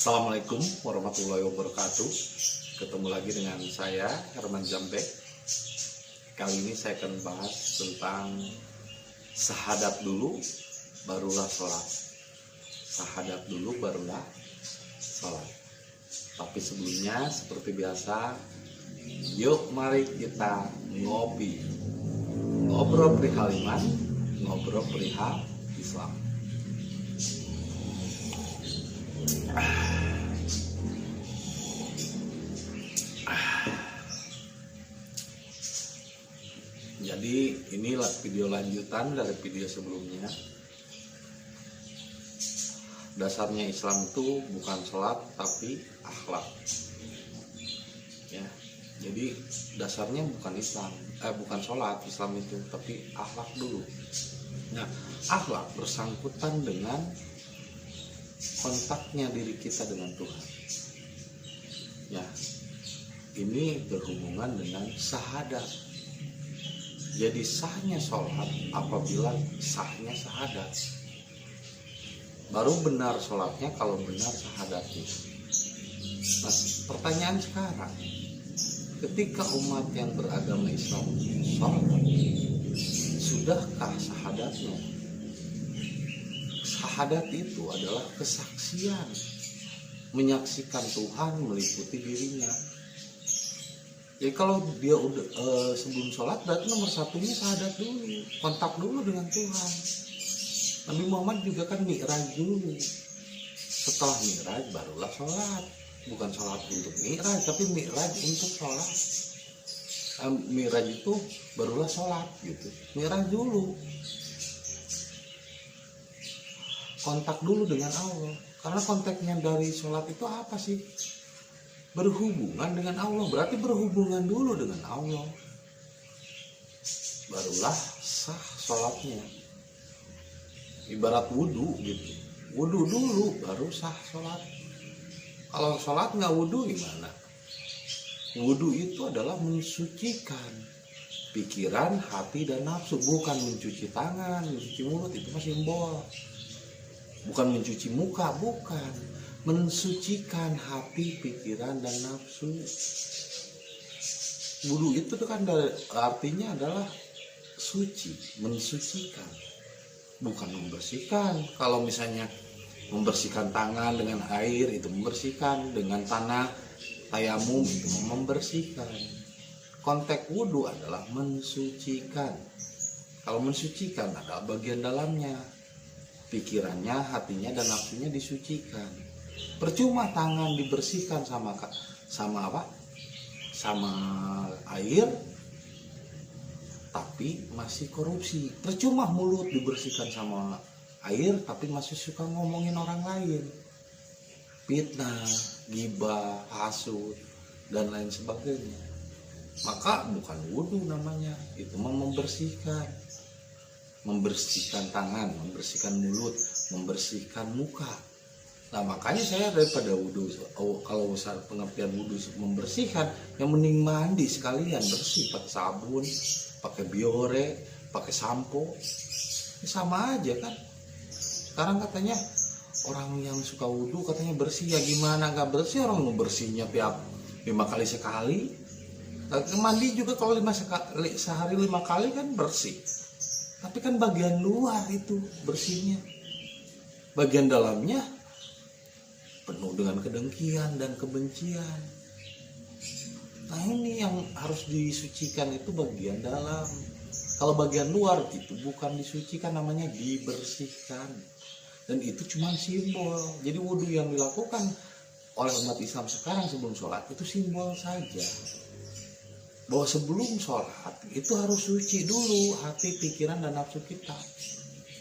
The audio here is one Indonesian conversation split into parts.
Assalamualaikum warahmatullahi wabarakatuh. Ketemu lagi dengan saya Herman Jambek. Kali ini saya akan bahas tentang syahadat dulu barulah sholat. Syahadat dulu barulah sholat. Tapi sebelumnya seperti biasa, yuk mari kita ngopi, ngobrol perihal iman, ngobrol perihal Islam. Jadi inilah video lanjutan dari video sebelumnya. Dasarnya Islam itu bukan sholat tapi akhlak. Ya, jadi dasarnya bukan bukan sholat Islam itu, tapi akhlak dulu. Nah, akhlak bersangkutan dengan kontaknya diri kita dengan Tuhan. Ya, ini berhubungan dengan syahadat. Jadi sahnya sholat apabila sahnya syahadat. Baru benar sholatnya kalau benar syahadatnya. Nah, pertanyaan sekarang, ketika umat yang beragama Islam sholat, sudahkah syahadatnya? Syahadat itu adalah kesaksian, menyaksikan Tuhan meliputi dirinya. Jadi kalau dia udah sebelum sholat, berarti nomor satunya syahadat dulu, kontak dulu dengan Tuhan. Nabi Muhammad juga kan mi'raj dulu. Setelah mi'raj barulah sholat. Bukan sholat untuk mi'raj, tapi mi'raj untuk sholat. Mi'raj itu barulah sholat gitu. Mi'raj dulu. Kontak dulu dengan Allah. Karena kontaknya dari sholat itu apa sih? Berhubungan dengan Allah, berarti berhubungan dulu dengan Allah, barulah sah sholatnya. Ibarat wudhu gitu, wudhu dulu baru sah sholat. Kalau sholat nggak wudhu gimana? Wudhu itu adalah mensucikan pikiran, hati, dan nafsu, bukan mencuci tangan, mencuci mulut, itu mah simbol. Bukan mencuci muka, bukan. Mensucikan hati, pikiran, dan nafsu. Wudu itu kan artinya adalah suci, mensucikan, bukan membersihkan. Kalau misalnya membersihkan tangan dengan air itu membersihkan, dengan tanah tayamum itu membersihkan. Konteks wudu adalah mensucikan. Kalau mensucikan adalah bagian dalamnya, pikirannya, hatinya, dan nafsunya disucikan. Percuma tangan dibersihkan sama apa? Sama air, tapi masih korupsi. Percuma mulut dibersihkan sama air, tapi masih suka ngomongin orang lain, fitnah, ghibah, hasud, dan lain sebagainya. Maka bukan wudhu namanya, itu membersihkan. Membersihkan tangan, membersihkan mulut, membersihkan muka. Nah, makanya saya daripada wudhu, kalau pengertian wudhu membersihkan, yang mending mandi sekalian, bersih, pakai sabun, pakai biore, pakai sampo, sama aja kan. Sekarang katanya orang yang suka wudhu katanya bersih, ya gimana nggak bersih? Orang mau bersihnya tiap 5 kali sekali. Mandi juga kalau sehari 5 kali kan bersih. Tapi kan bagian luar itu bersihnya, bagian dalamnya penuh dengan kedengkian dan kebencian. Nah, ini yang harus disucikan itu bagian dalam. Kalau bagian luar itu bukan disucikan, namanya dibersihkan. Dan itu cuma simbol. Jadi wudhu yang dilakukan oleh umat Islam sekarang sebelum sholat itu simbol saja. Bahwa sebelum sholat itu harus suci dulu hati, pikiran, dan nafsu kita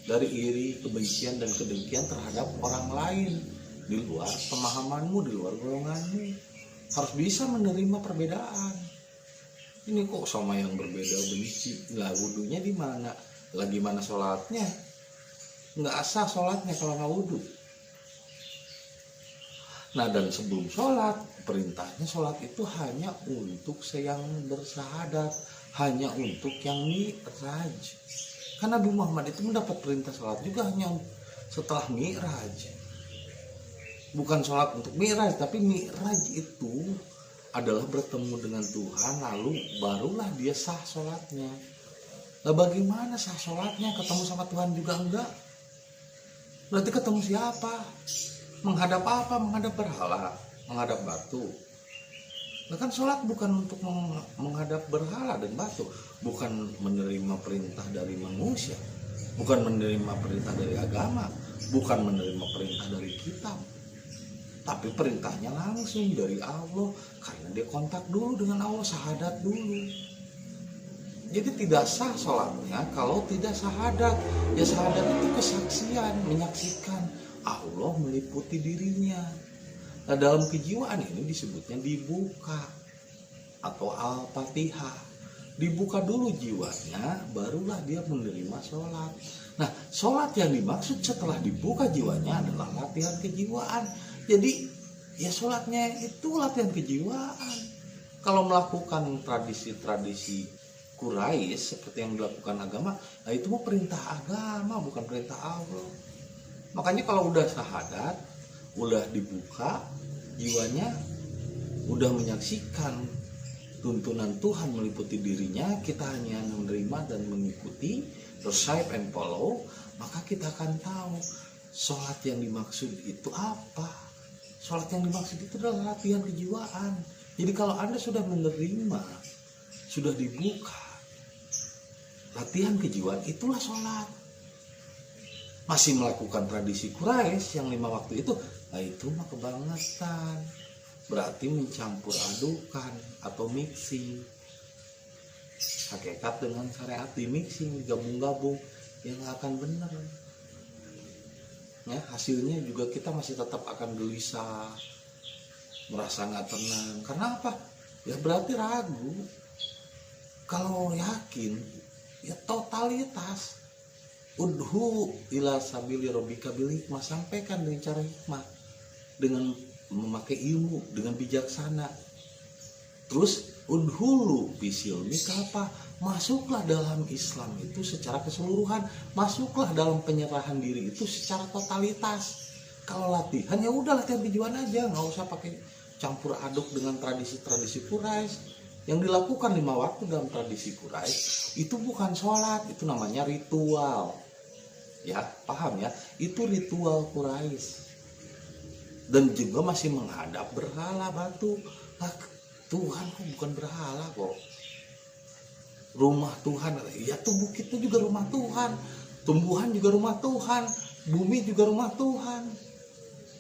dari iri, kebencian, dan kedengkian terhadap orang lain di luar pemahamanmu, di luar golonganmu. Harus bisa menerima perbedaan. Ini kok sama yang berbeda benci, lah wudhunya di mana? Lah gimana sholatnya? Nggak sah sholatnya kalau nggak wudhu. Nah, dan sebelum sholat, perintahnya sholat itu hanya untuk yang bersyahadat, hanya untuk yang mi'raj. Karena Nabi Muhammad itu mendapat perintah sholat juga hanya setelah mi'raj. bukan sholat untuk mi'raj, tapi mi'raj itu adalah bertemu dengan Tuhan, lalu barulah dia sah sholatnya. Nah, bagaimana sah sholatnya? Ketemu sama Tuhan juga enggak? Berarti ketemu siapa? Menghadap apa? Menghadap berhala, menghadap batu. Nah kan sholat bukan untuk menghadap berhala dan batu, bukan menerima perintah dari manusia, bukan menerima perintah dari agama, bukan menerima perintah dari kitab, tapi perintahnya langsung dari Allah, karena dia kontak dulu dengan Allah, syahadat dulu. Jadi tidak sah sholatnya kalau tidak syahadat. Ya syahadat itu kesaksian, menyaksikan Allah meliputi dirinya. Nah dalam kejiwaan ini disebutnya dibuka atau al-fatihah. Dibuka dulu jiwanya, barulah dia menerima sholat. Nah sholat yang dimaksud setelah dibuka jiwanya adalah latihan kejiwaan. Jadi ya sholatnya itu latihan kejiwaan. Kalau melakukan tradisi-tradisi Quraisy seperti yang dilakukan agama, nah itu mau perintah agama, bukan perintah Allah. Makanya kalau udah syahadat, udah dibuka jiwanya, udah menyaksikan tuntunan Tuhan meliputi dirinya, kita hanya menerima dan mengikuti, receive and follow, maka kita akan tahu sholat yang dimaksud itu apa. Sholat yang dimaksud itu adalah latihan kejiwaan. Jadi kalau Anda sudah menerima, sudah dibuka latihan kejiwaan, itulah sholat. Masih melakukan tradisi Quraisy yang 5 waktu itu, nah itu mah kebangetan. Berarti mencampur adukan atau mixing hakikat dengan syariat, di mixing, gabung-gabung, yang gak akan benar. Ya, hasilnya juga kita masih tetap akan gelisah, merasa gak tenang. Karena apa? Ya berarti ragu. Kalau yakin, ya totalitas. Udhu ila sabili robika bil hikmah, sampaikan dengan cara hikmah, dengan memakai ilmu, dengan bijaksana. Terus udhulu bisilmika apa? Masuklah dalam Islam itu secara keseluruhan, masuklah dalam penyerahan diri itu secara totalitas. Kalau latihan ya udah latihan kejiwaan aja, nggak usah pakai campur aduk dengan tradisi-tradisi Quraisy. Yang dilakukan 5 waktu dalam tradisi Quraisy itu bukan sholat, itu namanya ritual. Ya, paham ya? Itu ritual Quraisy. Dan juga masih menghadap berhala batu. Nah, Tuhan kok bukan berhala kok. Rumah Tuhan, ya tubuh kita juga rumah Tuhan. Tumbuhan juga rumah Tuhan. Bumi juga rumah Tuhan.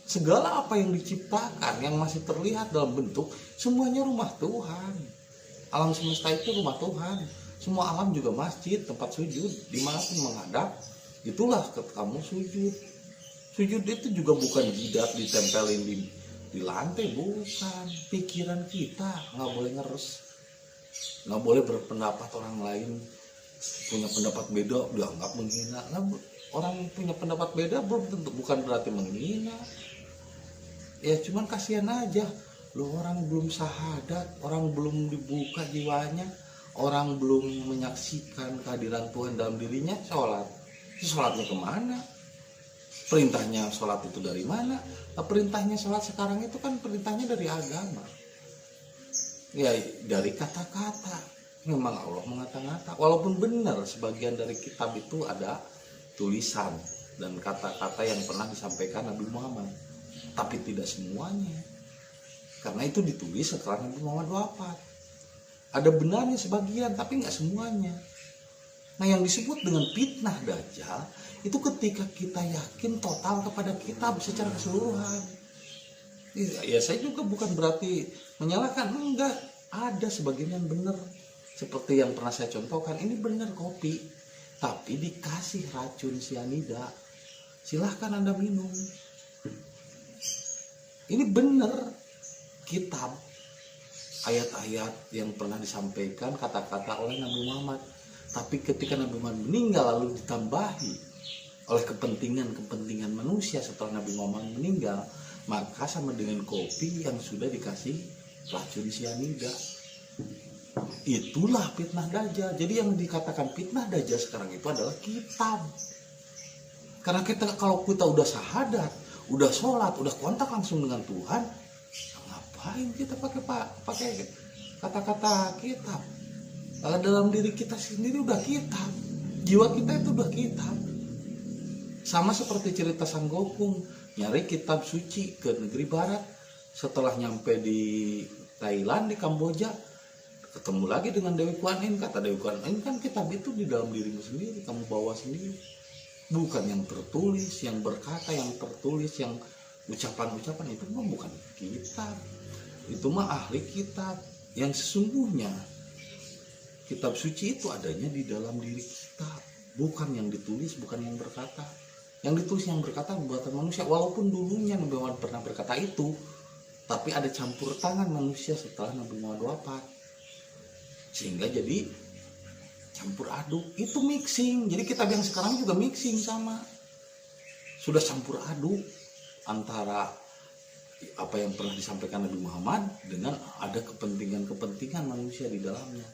Segala apa yang diciptakan, yang masih terlihat dalam bentuk, semuanya rumah Tuhan. Alam semesta itu rumah Tuhan. Semua alam juga masjid, tempat sujud. Dimanapun menghadap, itulah kamu sujud. Sujud itu juga bukan jidat ditempelin di lantai, bukan. Pikiran kita nggak boleh ngeres, nggak boleh berpendapat orang lain punya pendapat beda dianggap menghina. Nah, orang punya pendapat beda belum tentu bukan berarti menghina. Ya cuman kasihan aja. Loh, orang belum syahadat, orang belum dibuka jiwanya, orang belum menyaksikan kehadiran Tuhan dalam dirinya, sholat. Sholatnya kemana? Perintahnya sholat itu dari mana? Nah, perintahnya sholat sekarang itu kan perintahnya dari agama. Ya dari kata-kata. Memang Allah mengata-ngata. Walaupun benar sebagian dari kitab itu ada tulisan dan kata-kata yang pernah disampaikan Nabi Muhammad. Tapi tidak semuanya. Karena itu ditulis setelah Nabi Muhammad wafat. Ada benarnya sebagian, tapi nggak semuanya. Nah yang disebut dengan fitnah Dajjal, itu ketika kita yakin total kepada kitab secara keseluruhan. Ya saya juga bukan berarti menyalahkan, enggak. Ada sebagian yang benar. Seperti yang pernah saya contohkan, ini benar kopi. Tapi dikasih racun sianida. Silahkan Anda minum. Ini benar. Kitab, ayat-ayat yang pernah disampaikan, kata-kata oleh Nabi Muhammad. Tapi ketika Nabi Muhammad meninggal lalu ditambahi oleh kepentingan manusia setelah Nabi Muhammad meninggal, maka sama dengan kopi yang sudah dikasih racun sianida. Itulah fitnah Dajjal. Jadi yang dikatakan fitnah Dajjal sekarang itu adalah kitab. Karena kita kalau kita udah syahadat, udah sholat, udah kontak langsung dengan Tuhan, ngapain kita pakai kata-kata kitab? Kalau dalam diri kita sendiri udah kitab, jiwa kita itu udah kitab. Sama seperti cerita Sang Gokung nyari kitab suci ke negeri barat, setelah nyampe di Thailand, di Kamboja, ketemu lagi dengan Dewi Kuan Yin. Kata Dewi Kuan Yin, kan kitab itu di dalam dirimu sendiri, kamu bawa sendiri, bukan yang tertulis, yang berkata, yang tertulis, yang ucapan-ucapan itu mah bukan kitab, itu mah ahli kitab. Yang sesungguhnya kitab suci itu adanya di dalam diri kita, bukan yang ditulis, bukan yang berkata. Yang ditulis, yang berkata buatan manusia, walaupun dulunya Nabi Muhammad pernah berkata itu, tapi ada campur tangan manusia setelah Nabi Muhammad wafat, sehingga jadi campur aduk, itu mixing. Jadi kitab yang sekarang juga mixing, sama sudah campur aduk antara apa yang pernah disampaikan Nabi Muhammad dengan ada kepentingan manusia di dalamnya.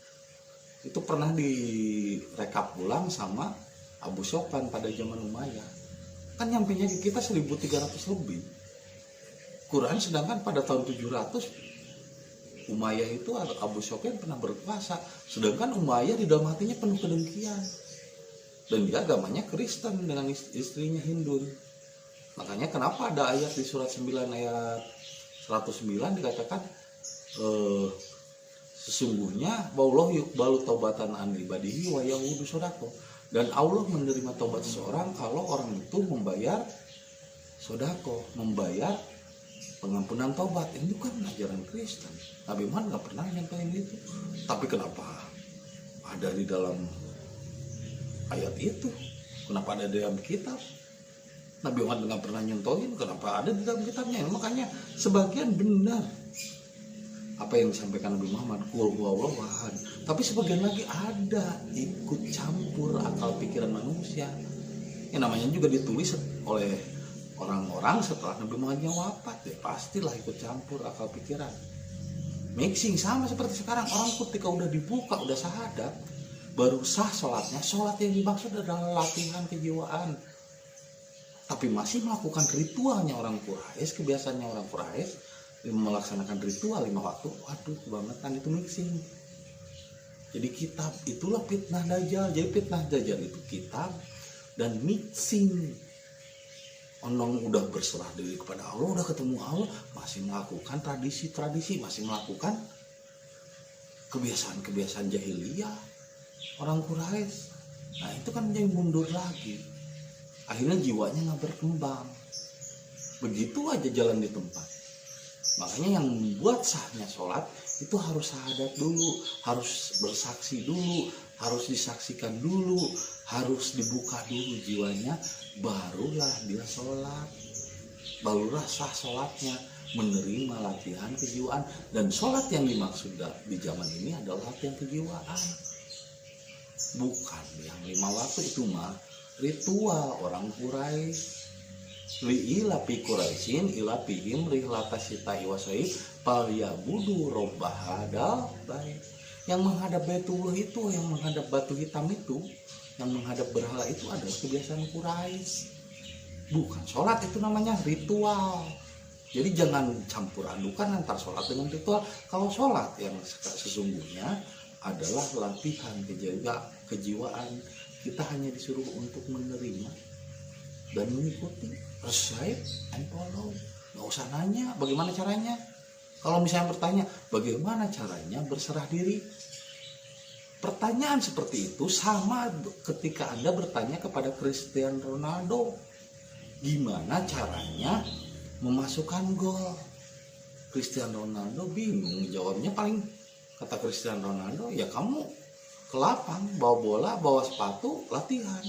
Itu pernah direkap ulang sama Abu Sofyan pada zaman Umayyah. Kan nyampenya di kita 1300 lebih Quran, sedangkan pada tahun 700 Umayyah itu Abu Sofyan pernah berkuasa, sedangkan Umayyah di dalam hatinya penuh kedengkian, dan dia agamanya Kristen dengan istrinya Hindun. Makanya kenapa ada ayat di surat 9 ayat 109 dikatakan sesungguhnya wallahu yuqbalu taubatan an ibadihi wa yahudu sodako, dan Allah menerima taubat seseorang kalau orang itu membayar sodako, membayar pengampunan taubat. Itu kan ajaran Kristen. Nabi Muhammad nggak pernah nyampaikan itu, tapi kenapa ada di dalam ayat itu? Kenapa ada di dalam kitab? Nabi Muhammad nggak pernah nyontohin, kenapa ada di dalam kitabnya? Makanya sebagian benar apa yang disampaikan Nabi Muhammad, qul huwallahu ahad, tapi sebagian lagi ada ikut campur akal pikiran manusia. Yang namanya juga ditulis oleh orang-orang setelah Nabi Muhammadnya wafat, ya pastilah ikut campur akal pikiran, mixing. Sama seperti sekarang, orang ketika udah dibuka, udah syahadat, baru sah sholatnya. Sholat yang dimaksud adalah latihan kejiwaan, tapi masih melakukan ritualnya orang Quraisy, kebiasaannya orang Quraisy melaksanakan ritual 5 waktu. Waduh, kebangetan, itu mixing. Jadi kitab itulah fitnah dajjal. Jadi fitnah dajjal itu kitab dan mixing. Orang udah berserah diri kepada Allah, udah ketemu Allah, masih melakukan tradisi-tradisi, masih melakukan kebiasaan-kebiasaan jahiliyah orang Quraisy. Nah, itu kan menjadi mundur lagi. Akhirnya jiwanya nggak berkembang. Begitu aja jalan di tempat. Makanya yang membuat sahnya sholat itu harus syahadat dulu, harus bersaksi dulu, harus disaksikan dulu, harus dibuka dulu jiwanya, barulah dia sholat, barulah sah sholatnya, menerima latihan kejiwaan. Dan sholat yang dimaksud di zaman ini adalah latihan kejiwaan, bukan yang 5 waktu. Itu mah ritual orang Quraisy. Li'ilapi Quraisyin ilapihim rihlatasyitai wasai palyabudu robbahadal baik. Yang menghadap Baitullah itu, yang menghadap batu hitam itu, yang menghadap berhala itu adalah kebiasaan Quraisy, bukan sholat. Itu namanya ritual. Jadi jangan campur adukan antara sholat dengan ritual. Kalau sholat yang sesungguhnya adalah latihan kejiwaan, kita hanya disuruh untuk menerima dan mengikuti, recite and follow. Nggak usah nanya bagaimana caranya. Kalau misalnya bertanya bagaimana caranya berserah diri, pertanyaan seperti itu sama ketika Anda bertanya kepada Cristiano Ronaldo, gimana caranya memasukkan gol. Cristiano Ronaldo bingung jawabnya. Paling kata Cristiano Ronaldo, ya kamu ke lapang, bawa bola, bawa sepatu, latihan,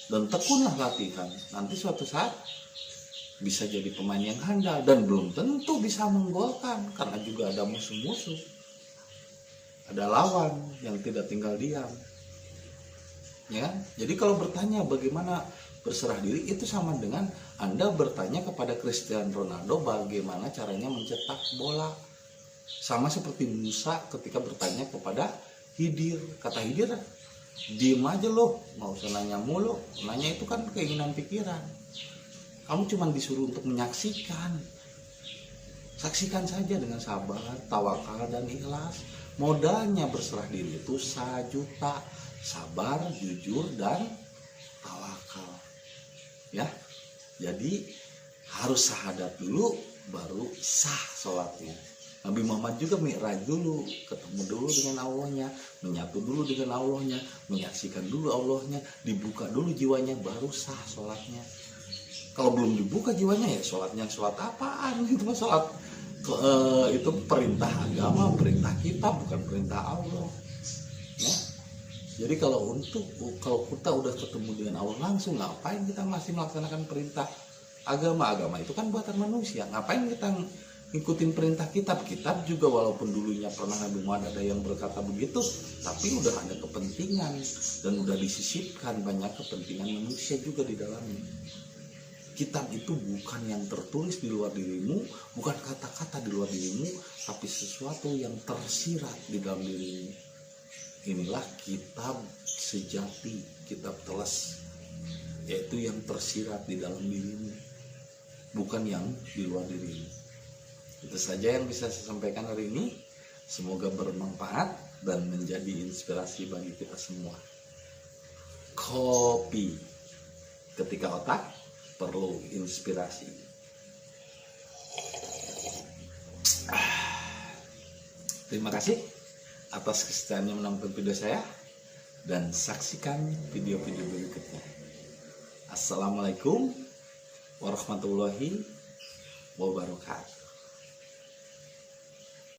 dan tekunlah latihan. Nanti suatu saat bisa jadi pemain yang handal, dan belum tentu bisa menggolkan karena juga ada musuh-musuh, ada lawan yang tidak tinggal diam. Ya, jadi kalau bertanya bagaimana berserah diri, itu sama dengan Anda bertanya kepada Cristiano Ronaldo bagaimana caranya mencetak bola. Sama seperti Musa ketika bertanya kepada Khidir. Kata Khidir, diem aja loh, nggak usah nanya mulu. Nanya itu kan keinginan pikiran. Kamu cuma disuruh untuk menyaksikan. Saksikan saja dengan sabar, tawakal, dan ikhlas. Modalnya berserah diri itu 1 juta. Sabar, jujur, dan tawakal. Ya, jadi harus syahadat dulu, baru sah sholatnya. Nabi Muhammad juga mi'raj dulu, ketemu dulu dengan Allahnya, menyatu dulu dengan Allahnya, menyaksikan dulu Allahnya, dibuka dulu jiwanya, baru sah sholatnya. Kalau belum dibuka jiwanya, ya sholatnya sholat apaan? Itu mah sholat itu perintah agama, perintah kita, bukan perintah Allah. Ya. Jadi kalau kita udah ketemu dengan Allah langsung, ngapain kita masih melaksanakan perintah agama? Agama itu kan buatan manusia. Ngapain kita ngikutin perintah kitab? Kitab juga walaupun dulunya pernah Nabi Muhammad ada yang berkata begitu, tapi udah ada kepentingan dan udah disisipkan banyak kepentingan manusia juga di dalamnya. Kitab itu bukan yang tertulis di luar dirimu, bukan kata-kata di luar dirimu, tapi sesuatu yang tersirat di dalam dirimu. Inilah kitab sejati, kitab teles, yaitu yang tersirat di dalam dirimu, bukan yang di luar dirimu. Itu saja yang bisa saya sampaikan hari ini. Semoga bermanfaat dan menjadi inspirasi bagi kita semua. Kopi ketika otak perlu inspirasi. Terima kasih atas kesetiaannya menonton video saya dan saksikan video-video berikutnya. Assalamualaikum warahmatullahi wabarakatuh.